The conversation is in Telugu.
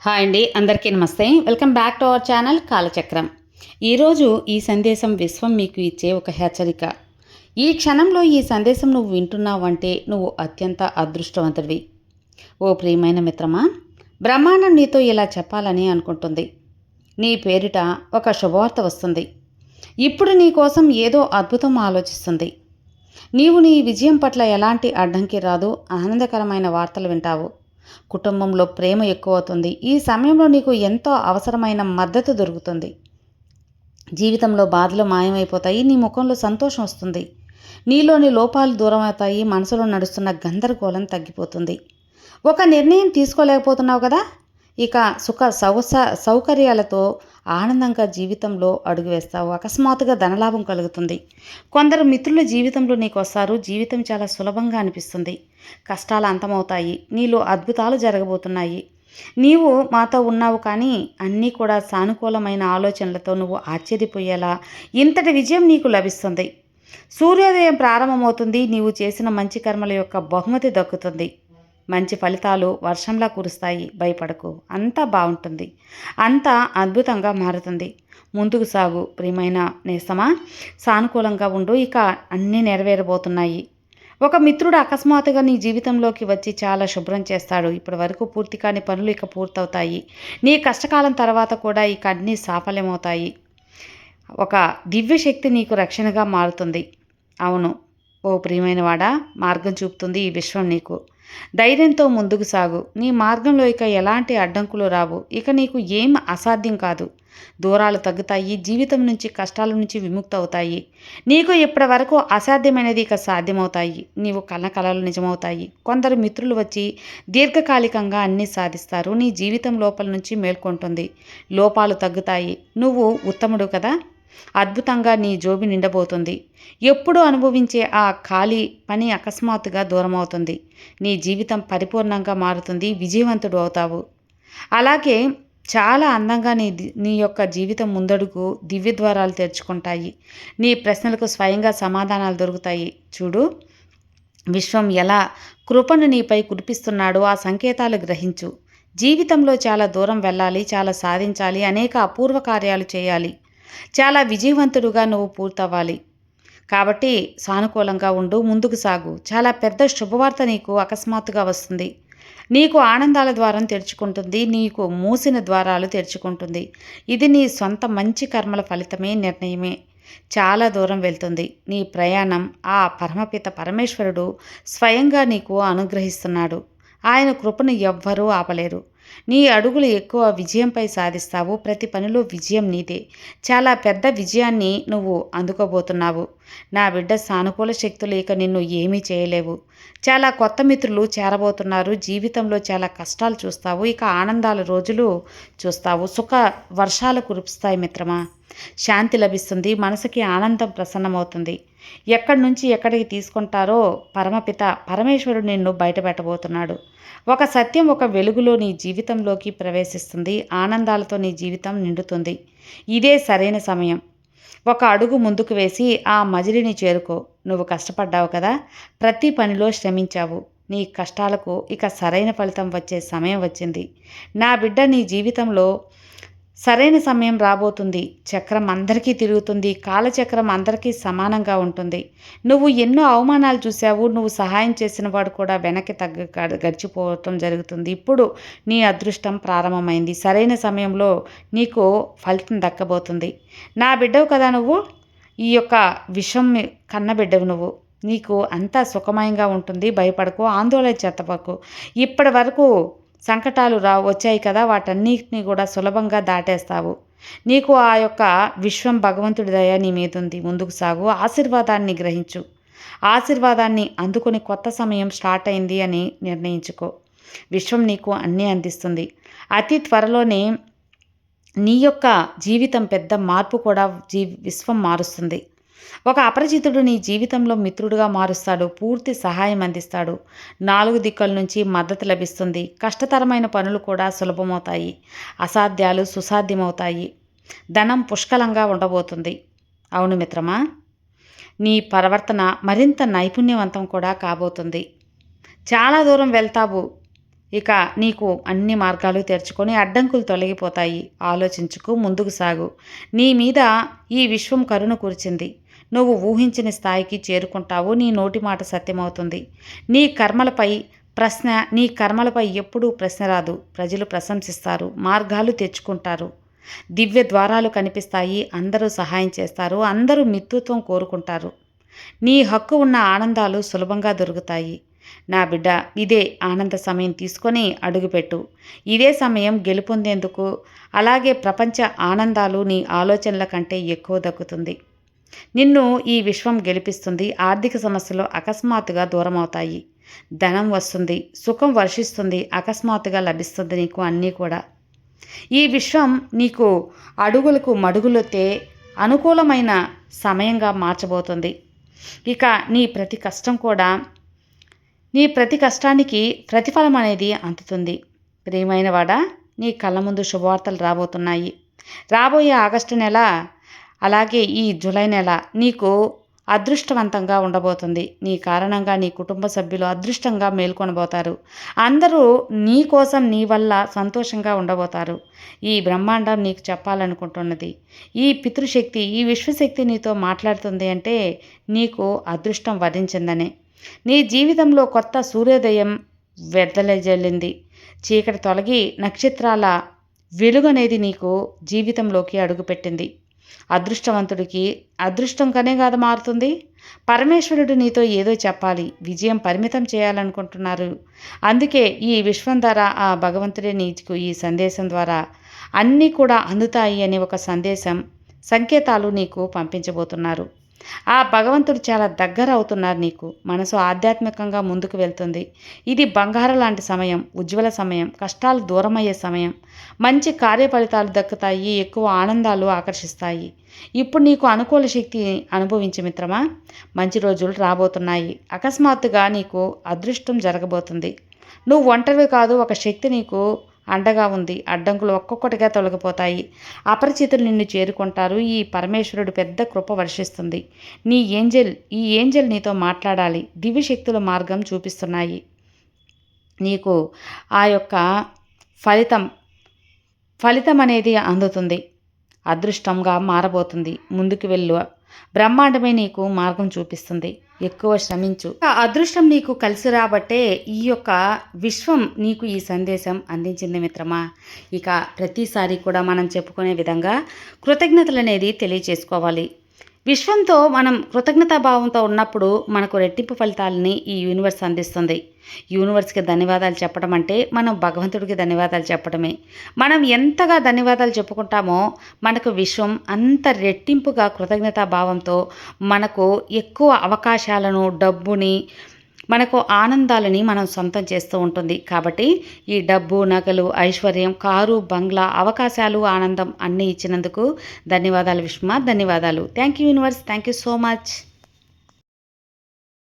హాయ్ అండి, అందరికీ నమస్తే. Welcome back to our channel Kalachakram. ఈరోజు ఈ సందేశం విశ్వం మీకు ఇచ్చే ఒక హెచ్చరిక. ఈ క్షణంలో ఈ సందేశం నువ్వు వింటున్నావంటే నువ్వు అత్యంత అదృష్టవంతుడివి. ఓ ప్రియమైన మిత్రమా, బ్రహ్మాండం నీతో ఇలా చెప్పాలని అనుకుంటుంది. నీ పేరిట ఒక శుభవార్త వస్తుంది. ఇప్పుడు నీ కోసం ఏదో అద్భుతం ఆలోచిస్తుంది. నీవు నీ విజయం పట్ల ఎలాంటి అడ్డంకి రాదు, ఆనందకరమైన వార్తలు వింటావు. కుటుంబంలో ప్రేమ ఎక్కువవుతుంది. ఈ సమయంలో నీకు ఎంతో అవసరమైన మద్దతు దొరుకుతుంది. జీవితంలో బాధలు మాయమైపోతాయి. నీ ముఖంలో సంతోషం వస్తుంది. నీలోని లోపాలు దూరం అవుతాయి. మనసులో నడుస్తున్న గందరగోళం తగ్గిపోతుంది. ఒక నిర్ణయం తీసుకోలేకపోతున్నావు కదా, ఇక సౌకర్యాలతో ఆనందంగా జీవితంలో అడుగు వేస్తావు. అకస్మాత్తుగా ధనలాభం కలుగుతుంది. కొందరు మిత్రుల జీవితంలో నీకు వస్తారు. జీవితం చాలా సులభంగా అనిపిస్తుంది. కష్టాలు అంతమవుతాయి. నీలో అద్భుతాలు జరగబోతున్నాయి. నీవు మాతో ఉన్నావు, కానీ అన్నీ కూడా సానుకూలమైన ఆలోచనలతో నువ్వు ఆశ్చర్యపోయేలా ఇంతటి విజయం నీకు లభిస్తుంది. సూర్యోదయం ప్రారంభమవుతుంది. నీవు చేసిన మంచి కర్మల యొక్క బహుమతి దక్కుతుంది. మంచి ఫలితాలు వర్షంలా కురుస్తాయి. భయపడకు, అంతా బాగుంటుంది. అంతా అద్భుతంగా మారుతుంది. ముందుకు సాగు ప్రియమైన నేస్తమా, సానుకూలంగా ఉండు. ఇక అన్నీ నెరవేరబోతున్నాయి. ఒక మిత్రుడు అకస్మాత్తుగా నీ జీవితంలోకి వచ్చి చాలా శుభ్రం చేస్తాడు. ఇప్పటి వరకు పూర్తి కాని పనులు ఇక పూర్తవుతాయి. నీ కష్టకాలం తర్వాత కూడా ఇక అన్నీ సాఫల్యమవుతాయి. ఒక దివ్యశక్తి నీకు రక్షణగా మారుతుంది. అవును ఓ ప్రియమైన వాడా, మార్గం చూపుతుంది ఈ విశ్వం నీకు. ధైర్యంతో ముందుకు సాగు. నీ మార్గంలో ఇక ఎలాంటి అడ్డంకులు రావు. ఇక నీకు ఏం అసాధ్యం కాదు. దూరాలు తగ్గుతాయి. జీవితం నుంచి, కష్టాల నుంచి విముక్తి అవుతాయి. నీకు ఇప్పటి వరకు అసాధ్యమైనది ఇక సాధ్యమవుతాయి. నీవు కన్న కలలు నిజమవుతాయి. కొందరు మిత్రులు వచ్చి దీర్ఘకాలికంగా అన్నీ సాధిస్తారు. నీ జీవితం లోపల నుంచి మేల్కొంటుంది. లోపాలు తగ్గుతాయి. నువ్వు ఉత్తముడు కదా, అద్భుతంగా నీ జోబి నిండబోతుంది. ఎప్పుడూ అనుభవించే ఆ ఖాళీ పని అకస్మాత్తుగా దూరమవుతుంది. నీ జీవితం పరిపూర్ణంగా మారుతుంది. విజయవంతుడు అవుతావు. అలాగే చాలా అందంగా నీ యొక్క జీవితం ముందడుగు దివ్య ద్వారాలు తెరుచుకుంటాయి. నీ ప్రశ్నలకు స్వయంగా సమాధానాలు దొరుకుతాయి. చూడు, విశ్వం ఎలా కృపను నీపై కురిపిస్తున్నాడో ఆ సంకేతాలు గ్రహించు. జీవితంలో చాలా దూరం వెళ్ళాలి, చాలా సాధించాలి, అనేక అపూర్వ కార్యాలు చేయాలి. చాలా విజయవంతుడుగా నువ్వు పూర్తవ్వాలి. కాబట్టి సానుకూలంగా ఉండు, ముందుకు సాగు. చాలా పెద్ద శుభవార్త నీకు అకస్మాత్తుగా వస్తుంది. నీకు ఆనందాల ద్వారం తెరుచుకుంటుంది. నీకు మూసిన ద్వారాలు తెరుచుకుంటుంది. ఇది నీ సొంత మంచి కర్మల ఫలితమే, నిర్ణయమే. చాలా దూరం వెళ్తుంది నీ ప్రయాణం. ఆ పరమపిత పరమేశ్వరుడు స్వయంగా నీకు అనుగ్రహిస్తున్నాడు. ఆయన కృపను ఎవ్వరూ ఆపలేరు. నీ అడుగులు ఎక్కువ విజయంపై సాధిస్తావు. ప్రతి పనిలో విజయం నీదే. చాలా పెద్ద విజయాన్ని నువ్వు అందుకోబోతున్నావు. నా బిడ్డ, సానుకూల శక్తులు ఇక నిన్ను ఏమీ చేయలేవు. చాలా కొత్త మిత్రులు చేరబోతున్నారు. జీవితంలో చాలా కష్టాలు చూస్తావు. ఇక ఆనందాల రోజులు చూస్తావు. సుఖ వర్షాలు కురుస్తాయి మిత్రమా. శాంతి లభిస్తుంది. మనసుకి ఆనందం ప్రసన్నమవుతుంది. ఎక్కడి నుంచి ఎక్కడికి తీసుకుంటారో పరమపిత పరమేశ్వరుడు నిన్ను బయటపెట్టబోతున్నాడు. ఒక సత్యం ఒక వెలుగులో నీ జీవితంలోకి ప్రవేశిస్తుంది. ఆనందాలతో నీ జీవితం నిండుతుంది. ఇదే సరైన సమయం. ఒక అడుగు ముందుకు వేసి ఆ మజిలిని చేరుకో. నువ్వు కష్టపడ్డావు కదా, ప్రతి పనిలో శ్రమించావు. నీ కష్టాలకు ఇక సరైన ఫలితం వచ్చే సమయం వచ్చింది. నా బిడ్డ, నీ జీవితంలో సరైన సమయం రాబోతుంది. చక్రం అందరికీ తిరుగుతుంది. కాలచక్రం అందరికీ సమానంగా ఉంటుంది. నువ్వు ఎన్నో అవమానాలు చూసావు. నువ్వు సహాయం చేసిన వాడు కూడా వెనక్కి గడిచిపోవటం జరుగుతుంది. ఇప్పుడు నీ అదృష్టం ప్రారంభమైంది. సరైన సమయంలో నీకు ఫలితం దక్కబోతుంది. నా బిడ్డవు కదా నువ్వు. ఈ యొక్క విషం కన్నబిడ్డవు నువ్వు. నీకు అంతా సుఖమయంగా ఉంటుంది. భయపడకు, ఆందోళన చెత్తపకు. ఇప్పటి వరకు సంకటాలు వచ్చాయి కదా, వాటన్నిటిని కూడా సులభంగా దాటేస్తావు. నీకు ఆ యొక్క విశ్వం భగవంతుడి దయ నీ మీద ఉంది. ముందుకు సాగు. ఆశీర్వాదాన్ని గ్రహించు. ఆశీర్వాదాన్ని అందుకుని కొత్త సమయం స్టార్ట్ అయింది అని నిర్ణయించుకో. విశ్వం నీకు అన్నీ అందిస్తుంది. అతి త్వరలోనే నీ యొక్క జీవితం పెద్ద మార్పు కూడా విశ్వం మారుస్తుంది. ఒక అపరిచితుడు నీ జీవితంలో మిత్రుడుగా మారుస్తాడు. పూర్తి సహాయం అందిస్తాడు. 4 దిక్కుల నుంచి మద్దతు లభిస్తుంది. కష్టతరమైన పనులు కూడా సులభమవుతాయి. అసాధ్యాలు సుసాధ్యమవుతాయి. ధనం పుష్కలంగా ఉండబోతుంది. అవును మిత్రమా, నీ ప్రవర్తన మరింత నైపుణ్యవంతం కూడా కాబోతుంది. చాలా దూరం వెళ్తావు. ఇక నీకు అన్ని మార్గాలు తెరుచుకొని అడ్డంకులు తొలగిపోతాయి. ఆలోచించుకు, ముందుకు సాగు. నీ మీద ఈ విశ్వం కరుణ కురిచింది. నువ్వు ఊహించిన స్థాయికి చేరుకుంటావు. నీ నోటి మాట సత్యమవుతుంది. నీ కర్మలపై నీ కర్మలపై ఎప్పుడూ ప్రశ్న రాదు. ప్రజలు ప్రశంసిస్తారు, మార్గాలు తెచ్చుకుంటారు. దివ్య ద్వారాలు కనిపిస్తాయి. అందరూ సహాయం చేస్తారు. అందరూ మిత్రుత్వం కోరుకుంటారు. నీ హక్కు ఉన్న ఆనందాలు సులభంగా దొరుకుతాయి. నా బిడ్డ, ఇదే ఆనంద సమయం తీసుకొని అడుగుపెట్టు. ఇదే సమయం గెలుపొందేందుకు. అలాగే ప్రపంచ ఆనందాలు నీ ఆలోచనల కంటే ఎక్కువ దక్కుతుంది. నిన్ను ఈ విశ్వం గెలిపిస్తుంది. ఆర్థిక సమస్యలు అకస్మాత్తుగా దూరమవుతాయి. ధనం వస్తుంది, సుఖం వర్షిస్తుంది, అకస్మాత్తుగా లభిస్తుంది నీకు అన్నీ కూడా. ఈ విశ్వం నీకు అడుగులకు మడుగులొత్తే అనుకూలమైన సమయంగా మార్చబోతుంది. ఇక నీ ప్రతి కష్టానికి ప్రతిఫలం అనేది అందుతుంది. ప్రియమైన వాడా, నీ కళ్ళ ముందు శుభవార్తలు రాబోతున్నాయి. రాబోయే ఆగస్టు నెల, అలాగే ఈ జూలై నెల నీకు అదృష్టవంతంగా ఉండబోతుంది. నీ కారణంగా నీ కుటుంబ సభ్యులు అదృష్టంగా మేల్కొనబోతారు. అందరూ నీ కోసం, నీ వల్ల సంతోషంగా ఉండబోతారు. ఈ బ్రహ్మాండం నీకు చెప్పాలనుకుంటున్నది. ఈ పితృశక్తి, ఈ విశ్వశక్తి నీతో మాట్లాడుతుంది అంటే నీకు అదృష్టం వరించిందనే. నీ జీవితంలో కొత్త సూర్యోదయం వెదజల్లింది. చీకటి తొలగి నక్షత్రాల వెలుగనేది నీకు జీవితంలోకి అడుగుపెట్టింది. అదృష్టవంతుడికి అదృష్టం కనే కాదు మారుతుంది. పరమేశ్వరుడు నీతో ఏదో చెప్పాలి, విజయం పరిమితం చేయాలనుకుంటున్నారు. అందుకే ఈ విశ్వం ద్వారా ఆ భగవంతుడే నీకు ఈ సందేశం ద్వారా అన్నీ కూడా అందుతాయి అనే ఒక సంకేతాలు నీకు పంపించబోతున్నారు. ఆ భగవంతుడు చాలా దగ్గర అవుతున్నారు నీకు. మనసు ఆధ్యాత్మికంగా ముందుకు వెళ్తుంది. ఇది బంగారం లాంటి సమయం, ఉజ్వల సమయం, కష్టాలు దూరమయ్యే సమయం, మంచి కార్యఫలితాలు దక్కుతాయి, ఎక్కువ ఆనందాలు ఆకర్షిస్తాయి. ఇప్పుడు నీకు అనుకూల శక్తి అనుభవించే మిత్రమా, మంచి రోజులు రాబోతున్నాయి. అకస్మాత్తుగా నీకు అదృష్టం జరగబోతుంది. నువ్వు ఒంటరివి కాదు, ఒక శక్తి నీకు అండగా ఉంది. అడ్డంకులు ఒక్కొక్కటిగా తొలగిపోతాయి. అపరిచితులు నిన్ను చేరుకుంటారు. ఈ పరమేశ్వరుడు పెద్ద కృప వర్షిస్తుంది. ఈ ఏంజెల్ నీతో మాట్లాడాలి. దివ్యశక్తుల మార్గం చూపిస్తున్నాయి. నీకు ఆ యొక్క ఫలితం అనేది అందుతుంది. అదృష్టంగా మారబోతుంది. ముందుకు వెళ్ళు. బ్రహ్మాండమే నీకు మార్గం చూపిస్తుంది. ఎక్కువ శ్రమించు. అదృష్టం నీకు కలిసి రాబట్టే ఈ యొక్క విశ్వం నీకు ఈ సందేశం అందించింది మిత్రమా. ఇక ప్రతిసారి కూడా మనం చెప్పుకునే విధంగా కృతజ్ఞతలు అనేది తెలియచేసుకోవాలి. విశ్వంతో మనం కృతజ్ఞతాభావంతో ఉన్నప్పుడు మనకు రెట్టింపు ఫలితాలని ఈ యూనివర్స్ అందిస్తుంది. యూనివర్స్కి ధన్యవాదాలు చెప్పడం అంటే మనం భగవంతుడికి ధన్యవాదాలు చెప్పడమే. మనం ఎంతగా ధన్యవాదాలు చెప్పుకుంటామో మనకు విశ్వం అంత రెట్టింపుగా కృతజ్ఞతాభావంతో మనకు ఎక్కువ అవకాశాలను, డబ్బుని, మనకు ఆనందాలని మనం సొంతం చేస్తూ ఉంటుంది. కాబట్టి ఈ డబ్బు, నగలు, ఐశ్వర్యం, కారు, బంగ్లా, అవకాశాలు, ఆనందం అన్నీ ఇచ్చినందుకు ధన్యవాదాలు విశ్వమా. ధన్యవాదాలు. Thank you universe. Thank you so much.